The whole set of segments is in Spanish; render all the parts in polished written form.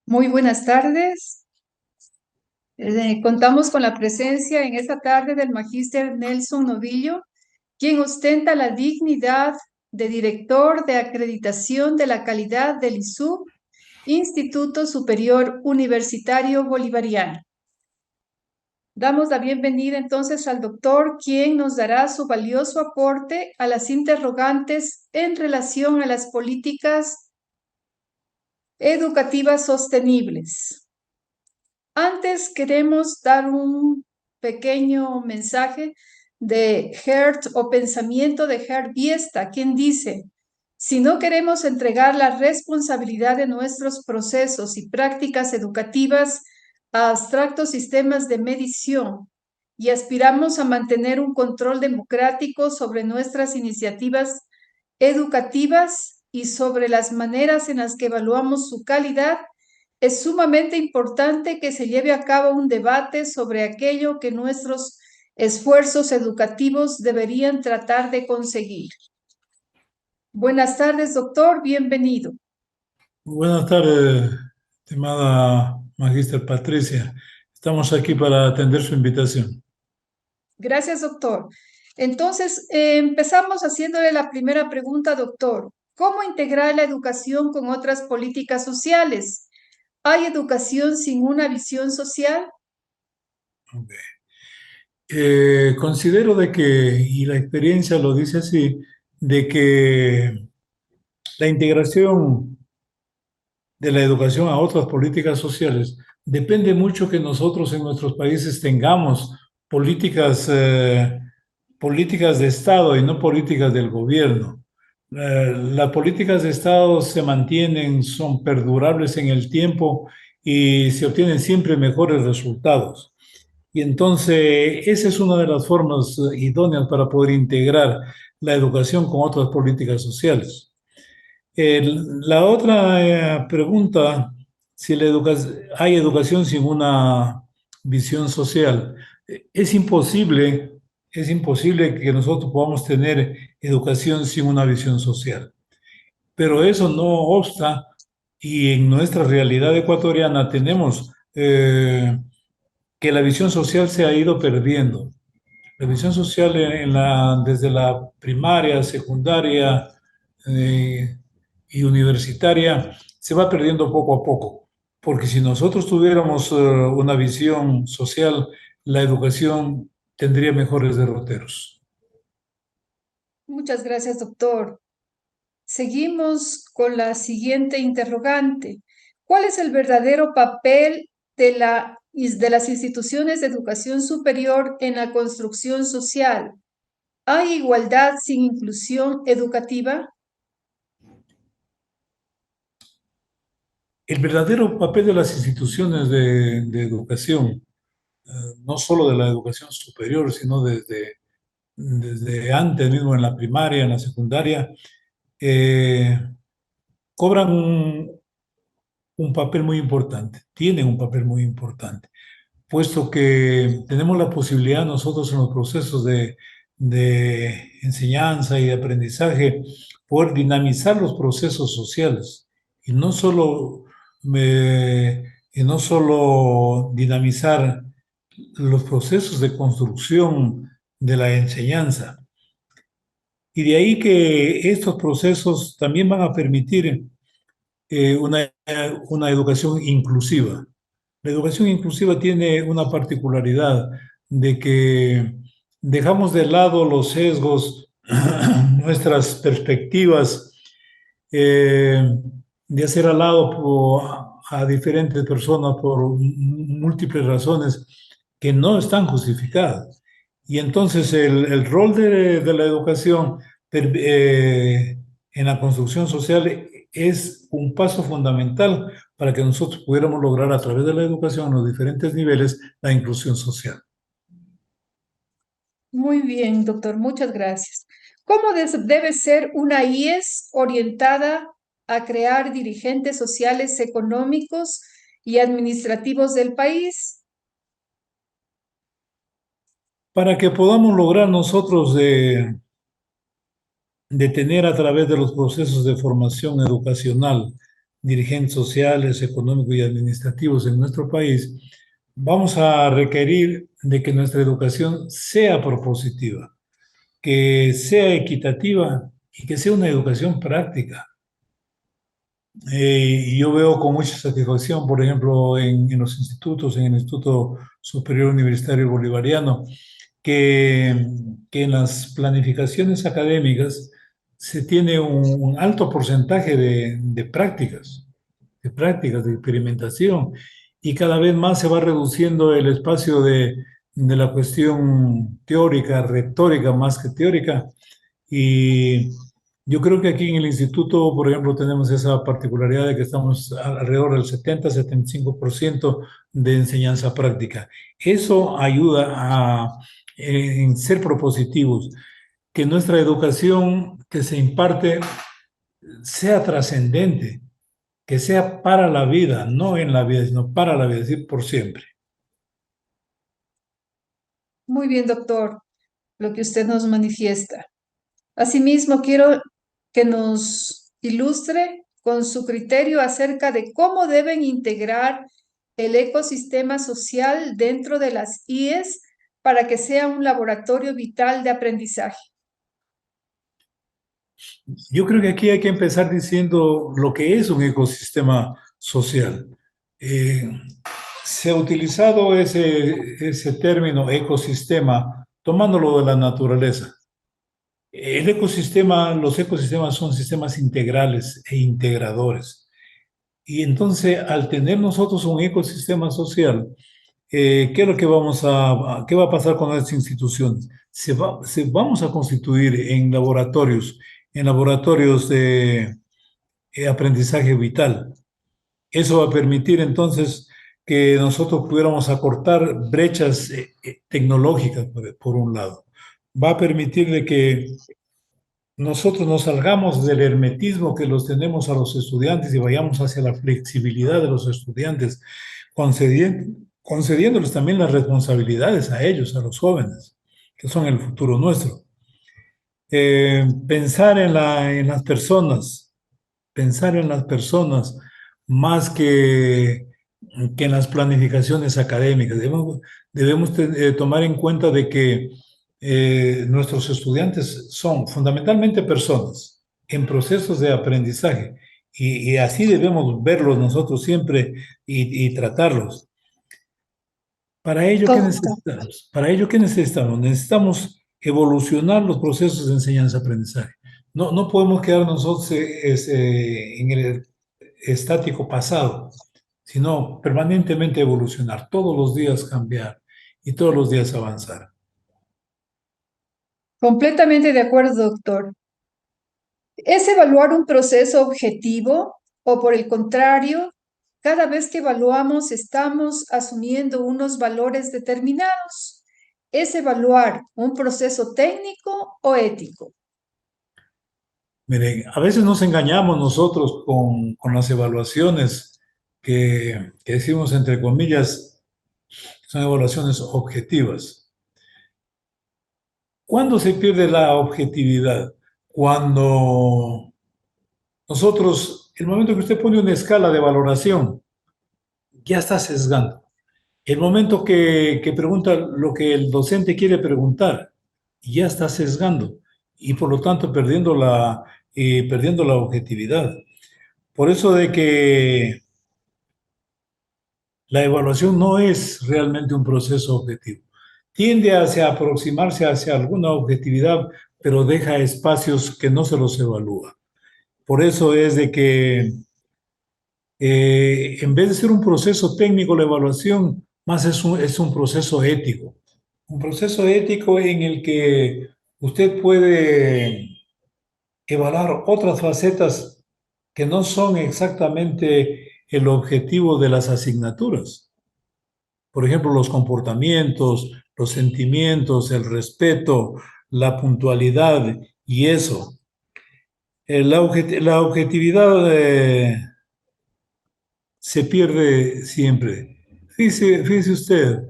Muy buenas tardes. Contamos con la presencia en esta tarde del magíster Nelson Novillo, quien ostenta la dignidad de director de acreditación de la calidad del ISUB, Instituto Superior Universitario Bolivariano. Damos la bienvenida entonces al doctor, quien nos dará su valioso aporte a las interrogantes en relación a las políticas educativas sostenibles. Antes queremos dar un pequeño mensaje de Gerd o pensamiento de Gerd Biesta, quien dice: si no queremos entregar la responsabilidad de nuestros procesos y prácticas educativas a abstractos sistemas de medición y aspiramos a mantener un control democrático sobre nuestras iniciativas educativas y sobre las maneras en las que evaluamos su calidad, es sumamente importante que se lleve a cabo un debate sobre aquello que nuestros esfuerzos educativos deberían tratar de conseguir. Buenas tardes, doctor, bienvenido. Buenas tardes, estimada Magíster Patricia. Estamos aquí para atender su invitación. Gracias, doctor. Entonces, empezamos haciéndole la primera pregunta, doctor. ¿Cómo integrar la educación con otras políticas sociales? ¿Hay educación sin una visión social? Ok. Considero de que, y la experiencia lo dice así, de que la integración de la educación a otras políticas sociales depende mucho que nosotros en nuestros países tengamos políticas, políticas de Estado y no políticas del gobierno. Las políticas de Estado se mantienen, son perdurables en el tiempo y se obtienen siempre mejores resultados. Y entonces, esa es una de las formas idóneas para poder integrar la educación con otras políticas sociales. La otra pregunta, si hay educación sin una visión social, es imposible que nosotros podamos tener educación sin una visión social. Pero eso no obsta, y en nuestra realidad ecuatoriana tenemos que la visión social se ha ido perdiendo. La visión social desde la primaria, secundaria y universitaria se va perdiendo poco a poco, porque si nosotros tuviéramos una visión social, la educación tendría mejores derroteros. Muchas gracias, doctor. Seguimos con la siguiente interrogante. ¿Cuál es el verdadero papel de las instituciones de educación superior en la construcción social? ¿Hay igualdad sin inclusión educativa? El verdadero papel de las instituciones de educación, no solo de la educación superior, sino desde antes mismo en la primaria, en la secundaria, eh, cobran un papel muy importante, tienen un papel muy importante, puesto que tenemos la posibilidad nosotros en los procesos de enseñanza y de aprendizaje poder dinamizar los procesos sociales y y no solo dinamizar los procesos de construcción de la enseñanza. Y de ahí que estos procesos también van a permitir una educación inclusiva. La educación inclusiva tiene una particularidad de que dejamos de lado los sesgos, nuestras perspectivas, eh, de hacer al lado a diferentes personas por múltiples razones que no están justificadas. Y entonces el rol de la educación en la construcción social es un paso fundamental para que nosotros pudiéramos lograr a través de la educación en los diferentes niveles la inclusión social. Muy bien, doctor, muchas gracias. ¿Cómo debe ser una IES orientada a crear dirigentes sociales, económicos y administrativos del país? Para que podamos lograr nosotros de tener a través de los procesos de formación educacional dirigentes sociales, económicos y administrativos en nuestro país, vamos a requerir de que nuestra educación sea propositiva, que sea equitativa y que sea una educación práctica. Y yo veo con mucha satisfacción, por ejemplo, en los institutos, en el Instituto Superior Universitario Bolivariano, que, que en las planificaciones académicas se tiene un alto porcentaje de prácticas, de experimentación, y cada vez más se va reduciendo el espacio de la cuestión teórica, retórica más que teórica, y yo creo que aquí en el instituto, por ejemplo, tenemos esa particularidad de que estamos alrededor del 70-75% de enseñanza práctica. Eso ayuda en ser propositivos, que nuestra educación que se imparte sea trascendente, que sea para la vida, no en la vida, sino para la vida, es decir, por siempre. Muy bien, doctor, lo que usted nos manifiesta. Asimismo, quiero que nos ilustre con su criterio acerca de cómo deben integrar el ecosistema social dentro de las IES para que sea un laboratorio vital de aprendizaje. Yo creo que aquí hay que empezar diciendo lo que es un ecosistema social. Eh, Se ha utilizado ese término ecosistema tomándolo de la naturaleza. El ecosistema, los ecosistemas son sistemas integrales e integradores. Y entonces, al tener nosotros un ecosistema social, ¿qué es lo que qué va a pasar con las instituciones? Vamos a constituir en laboratorios de aprendizaje vital. Eso va a permitir entonces que nosotros pudiéramos acortar brechas tecnológicas, por un lado. Va a permitir de que nosotros nos salgamos del hermetismo que los tenemos a los estudiantes y vayamos hacia la flexibilidad de los estudiantes, concediéndoles también las responsabilidades a ellos, a los jóvenes, que son el futuro nuestro. Pensar pensar en las personas más que en las planificaciones académicas. Debemos tomar en cuenta de que nuestros estudiantes son fundamentalmente personas en procesos de aprendizaje y así debemos verlos nosotros siempre y tratarlos. Para ello, ¿qué Correcto. necesitamos? Para ello, ¿qué necesitamos? Necesitamos evolucionar los procesos de enseñanza-aprendizaje. No podemos quedar nosotros en el estático pasado, sino permanentemente evolucionar, todos los días cambiar y todos los días avanzar. Completamente de acuerdo, doctor. ¿Es evaluar un proceso objetivo o por el contrario, cada vez que evaluamos estamos asumiendo unos valores determinados? ¿Es evaluar un proceso técnico o ético? Miren, a veces nos engañamos nosotros con las evaluaciones que decimos, entre comillas, son evaluaciones objetivas. ¿Cuándo se pierde la objetividad? Cuando nosotros, el momento que usted pone una escala de valoración, ya está sesgando. El momento que pregunta lo que el docente quiere preguntar, ya está sesgando y por lo tanto perdiendo la objetividad. Por eso de que la evaluación no es realmente un proceso objetivo. Tiende hacia aproximarse hacia alguna objetividad, pero deja espacios que no se los evalúa. Por eso es de que en vez de ser un proceso técnico, la evaluación más es un proceso ético. Un proceso ético en el que usted puede evaluar otras facetas que no son exactamente el objetivo de las asignaturas. Por ejemplo, los comportamientos, los sentimientos, el respeto, la puntualidad y eso. La objetividad se pierde siempre. Fíjese usted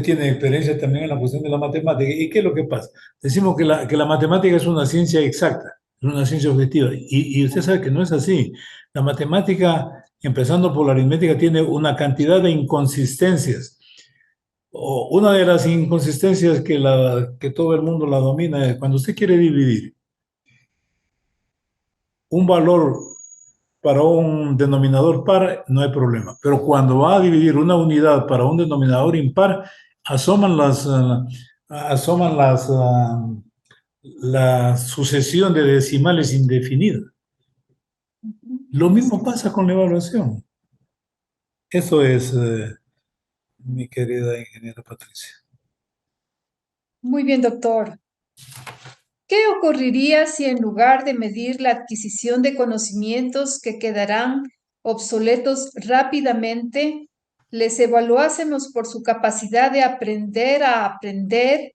tiene experiencia también en la cuestión de la matemática. ¿Y qué es lo que pasa? Decimos que la matemática es una ciencia exacta. es una ciencia objetiva. Y usted sabe que no es así. La matemática, empezando por la aritmética, tiene una cantidad de inconsistencias. Una de las inconsistencias que todo el mundo la domina es cuando usted quiere dividir un valor para un denominador par, no hay problema. Pero cuando va a dividir una unidad para un denominador impar, asoman la sucesión de decimales indefinida. Lo mismo pasa con la evaluación. Eso es, mi querida ingeniera Patricia. Muy bien, doctor. ¿Qué ocurriría si en lugar de medir la adquisición de conocimientos que quedarán obsoletos rápidamente, les evaluásemos por su capacidad de aprender a aprender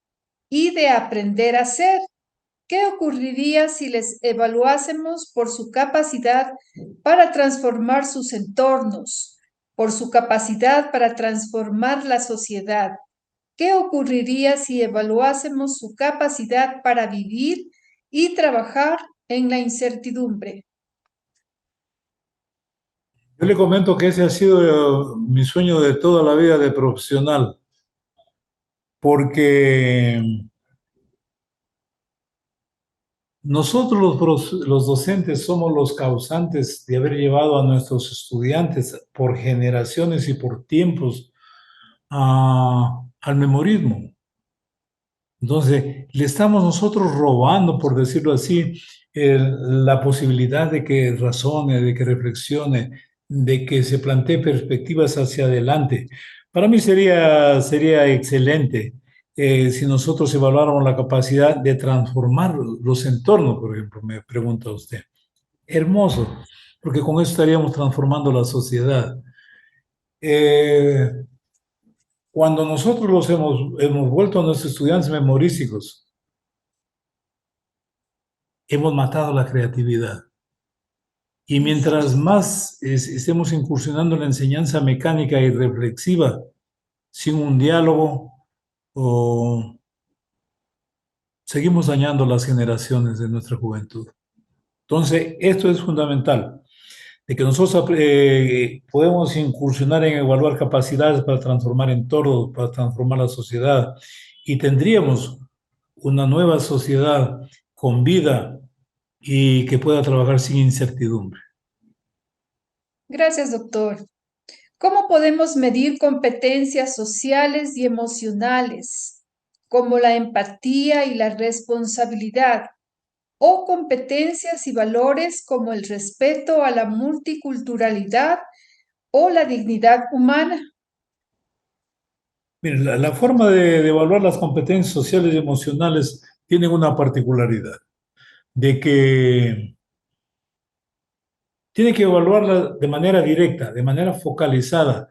y de aprender a ser? ¿Qué ocurriría si les evaluásemos por su capacidad para transformar sus entornos, por su capacidad para transformar la sociedad? ¿Qué ocurriría si evaluásemos su capacidad para vivir y trabajar en la incertidumbre? Yo le comento que ese ha sido mi sueño de toda la vida de profesional, porque nosotros los docentes somos los causantes de haber llevado a nuestros estudiantes por generaciones y por tiempos al memorismo. Entonces, le estamos nosotros robando, por decirlo así, la posibilidad de que razone, de que reflexione, de que se plantee perspectivas hacia adelante. Para mí sería excelente si nosotros evaluáramos la capacidad de transformar los entornos, por ejemplo, me pregunta usted. Hermoso, porque con eso estaríamos transformando la sociedad. Eh, Cuando nosotros hemos vuelto a nuestros estudiantes memorísticos, hemos matado la creatividad. Y mientras más estemos incursionando en la enseñanza mecánica y reflexiva, sin un diálogo, seguimos dañando las generaciones de nuestra juventud. Entonces, esto es fundamental, de que nosotros podemos incursionar en evaluar capacidades para transformar entornos, para transformar la sociedad, y tendríamos una nueva sociedad con vida y que pueda trabajar sin incertidumbre. Gracias, doctor. ¿Cómo podemos medir competencias sociales y emocionales, como la empatía y la responsabilidad, o competencias y valores como el respeto a la multiculturalidad o la dignidad humana? Miren, la forma de evaluar las competencias sociales y emocionales tiene una particularidad, de que tiene que evaluarla de manera directa, de manera focalizada.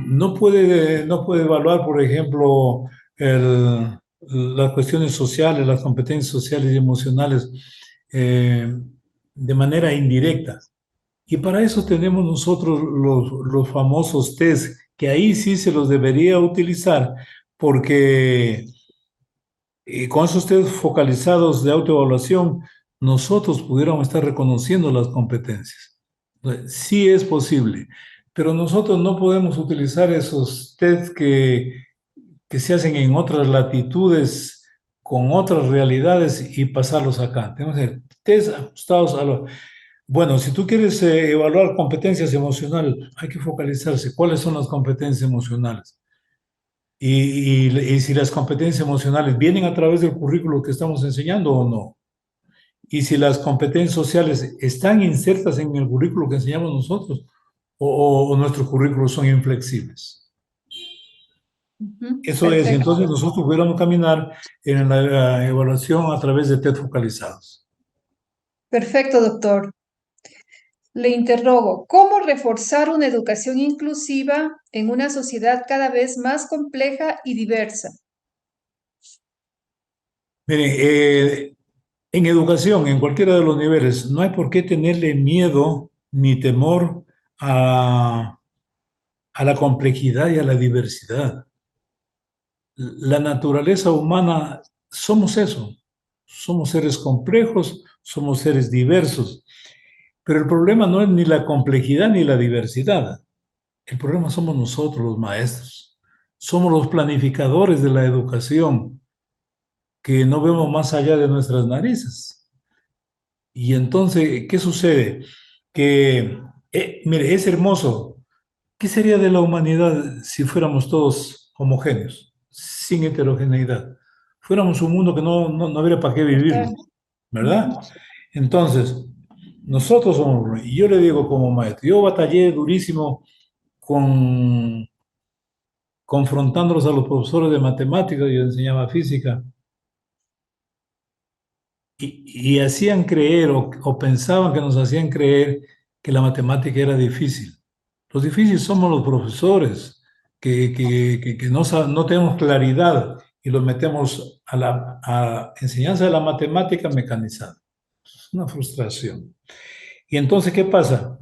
No puede evaluar, por ejemplo, las cuestiones sociales, las competencias sociales y emocionales de manera indirecta. Y para eso tenemos nosotros los famosos test, que ahí sí se los debería utilizar, porque con esos test focalizados de autoevaluación, nosotros pudiéramos estar reconociendo las competencias. Sí es posible, pero nosotros no podemos utilizar esos test que se hacen en otras latitudes, con otras realidades y pasarlos acá. Tenemos que hacer test ajustados a lo... Bueno, si tú quieres evaluar competencias emocionales, hay que focalizarse. ¿Cuáles son las competencias emocionales? Y si las competencias emocionales vienen a través del currículo que estamos enseñando o no. Y si las competencias sociales están insertas en el currículo que enseñamos nosotros o nuestros currículos son inflexibles. Eso es, y Perfecto. entonces nosotros pudiéramos caminar en la evaluación a través de test focalizados. Perfecto, doctor. Le interrogo, ¿cómo reforzar una educación inclusiva en una sociedad cada vez más compleja y diversa? Mire, en educación, en cualquiera de los niveles, no hay por qué tenerle miedo ni temor a la complejidad y a la diversidad. La naturaleza humana somos eso, somos seres complejos, somos seres diversos. Pero el problema no es ni la complejidad ni la diversidad. El problema somos nosotros, los maestros. Somos los planificadores de la educación, que no vemos más allá de nuestras narices. Y entonces, ¿qué sucede? Que, mire, es hermoso. ¿Qué sería de la humanidad si fuéramos todos homogéneos, sin heterogeneidad? Fuéramos un mundo que no habría para qué vivirlo, Claro. ¿verdad? Entonces, nosotros somos, y yo le digo como maestro, yo batallé durísimo confrontándolos a los profesores de matemáticas, yo enseñaba física, y hacían creer o pensaban que nos hacían creer que la matemática era difícil. Los difíciles somos los profesores, que no tenemos claridad y los metemos a la enseñanza de la matemática mecanizada. Es una frustración. Y entonces, ¿qué pasa?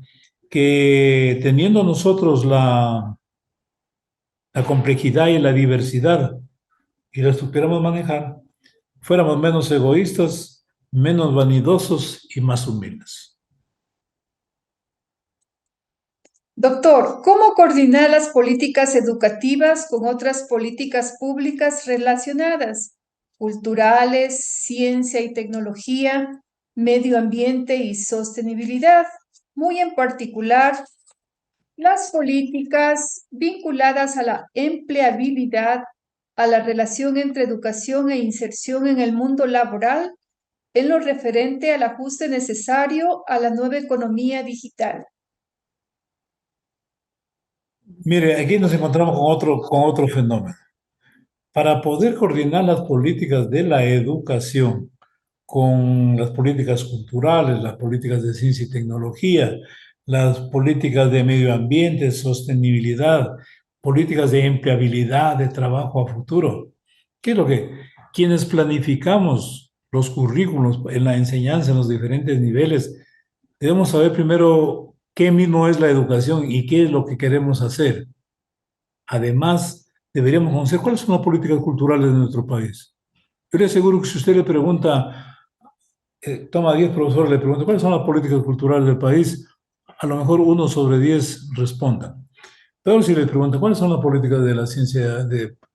Que teniendo nosotros la complejidad y la diversidad y la supiéramos manejar, fuéramos menos egoístas, menos vanidosos y más humildes. Doctor, ¿cómo coordinar las políticas educativas con otras políticas públicas relacionadas? Culturales, ciencia y tecnología, medio ambiente y sostenibilidad. Muy en particular, las políticas vinculadas a la empleabilidad, a la relación entre educación e inserción en el mundo laboral, en lo referente al ajuste necesario a la nueva economía digital. Mire, aquí nos encontramos con otro fenómeno. Para poder coordinar las políticas de la educación con las políticas culturales, las políticas de ciencia y tecnología, las políticas de medio ambiente, sostenibilidad, políticas de empleabilidad, de trabajo a futuro. ¿Qué es lo que quienes planificamos los currículos en la enseñanza en los diferentes niveles? Debemos saber primero qué mismo es la educación y qué es lo que queremos hacer. Además, deberíamos conocer cuáles son las políticas culturales de nuestro país. Yo le aseguro que si usted le pregunta, toma 10 profesores, le pregunta cuáles son las políticas culturales del país, a lo mejor 1 sobre 10 respondan. Pero si le pregunta cuáles son las políticas de la ciencia,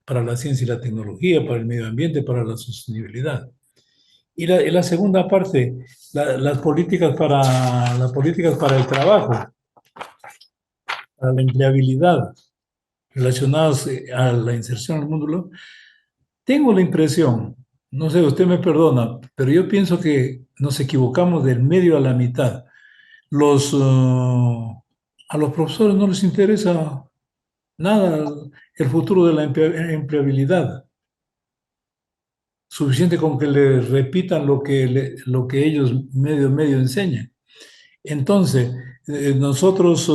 para la ciencia y la tecnología, para el medio ambiente, para la sostenibilidad. Y la segunda parte, las políticas para el trabajo, para la empleabilidad, relacionadas a la inserción al mundo laboral. Tengo la impresión, no sé, usted me perdona, pero yo pienso que nos equivocamos del medio a la mitad. A los profesores no les interesa nada el futuro de la empleabilidad. Suficiente con que le repitan lo que ellos medio enseñan. Entonces, nosotros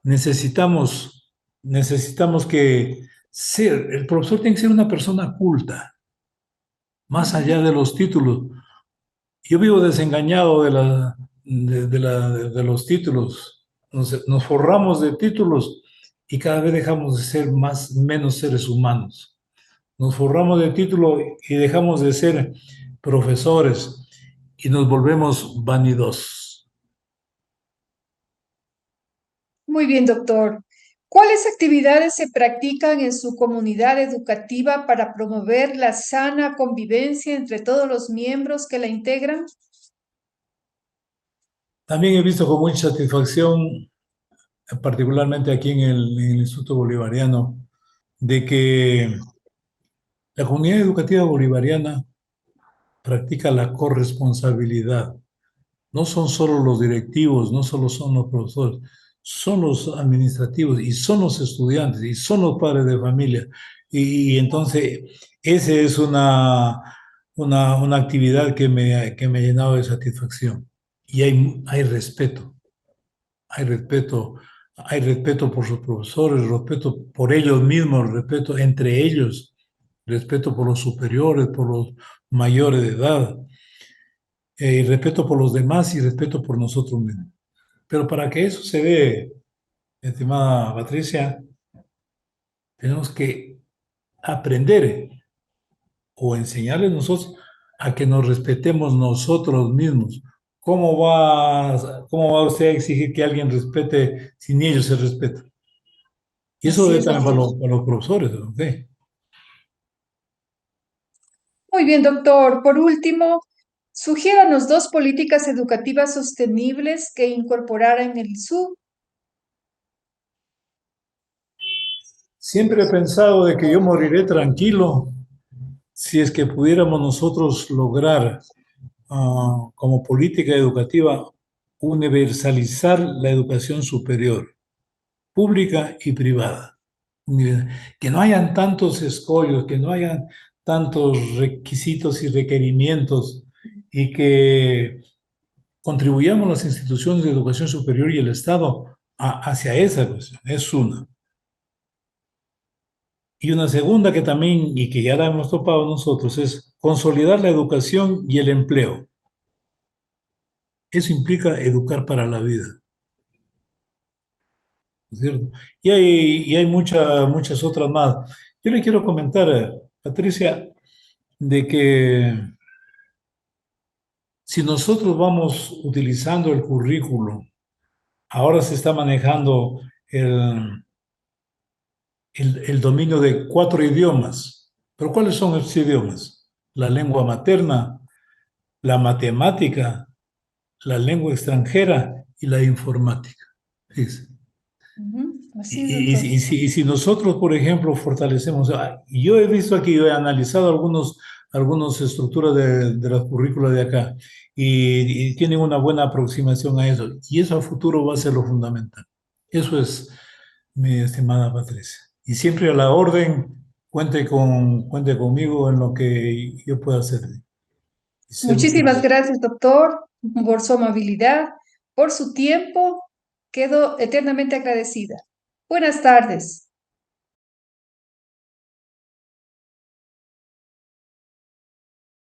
necesitamos que el profesor tiene que ser una persona culta, más allá de los títulos. Yo vivo desengañado de los títulos. Nos forramos de títulos y cada vez dejamos de ser menos seres humanos. Nos forramos de títulos y dejamos de ser profesores y nos volvemos vanidosos. Muy bien, doctor. ¿Cuáles actividades se practican en su comunidad educativa para promover la sana convivencia entre todos los miembros que la integran? También he visto con mucha satisfacción, particularmente aquí en el Instituto Bolivariano, de que la comunidad educativa bolivariana practica la corresponsabilidad. No son solo los directivos, no solo son los profesores, son los administrativos y son los estudiantes y son los padres de familia. Y entonces, esa es una actividad que me ha llenado de satisfacción. Y hay respeto, hay respeto, hay respeto por sus profesores, respeto por ellos mismos, respeto entre ellos, respeto por los superiores, por los mayores de edad, y respeto por los demás y respeto por nosotros mismos. Pero para que eso se dé, estimada Patricia, tenemos que aprender o enseñarles nosotros a que nos respetemos nosotros mismos. ¿Cómo va usted a exigir que alguien respete si ni ellos se respetan? Y eso Así es es, también doctor. para los profesores, ¿ok? Muy bien, doctor. Por último, sugiéranos dos políticas educativas sostenibles que incorporaran el SU. Siempre he pensado de que yo moriré tranquilo si es que pudiéramos nosotros lograr como política educativa universalizar la educación superior, pública y privada. Que no hayan tantos escollos, que no hayan tantos requisitos y requerimientos y que contribuyamos las instituciones de educación superior y el Estado hacia esa cuestión. Es una. Y una segunda que también, y que ya la hemos topado nosotros, es consolidar la educación y el empleo. Eso implica educar para la vida, ¿no es cierto? Y hay muchas otras más. Yo le quiero comentar, Patricia, de que si nosotros vamos utilizando el currículo, ahora se está manejando el dominio de 4 idiomas. ¿Pero cuáles son esos idiomas? La lengua materna, la matemática, la lengua extranjera y la informática. Fíjese. Ujú, así es, Y, y- doctor. y si, y si nosotros, por ejemplo, fortalecemos, yo he visto aquí, yo he analizado algunas estructuras de las currículas de acá y tienen una buena aproximación a eso. Y eso a futuro va a ser lo fundamental. Eso es, mi estimada Patricia. Y siempre a la orden, cuente conmigo en lo que yo pueda hacer y ser útil. Muchísimas gracias, doctor, por su amabilidad, por su tiempo. Quedo eternamente agradecida. Buenas tardes.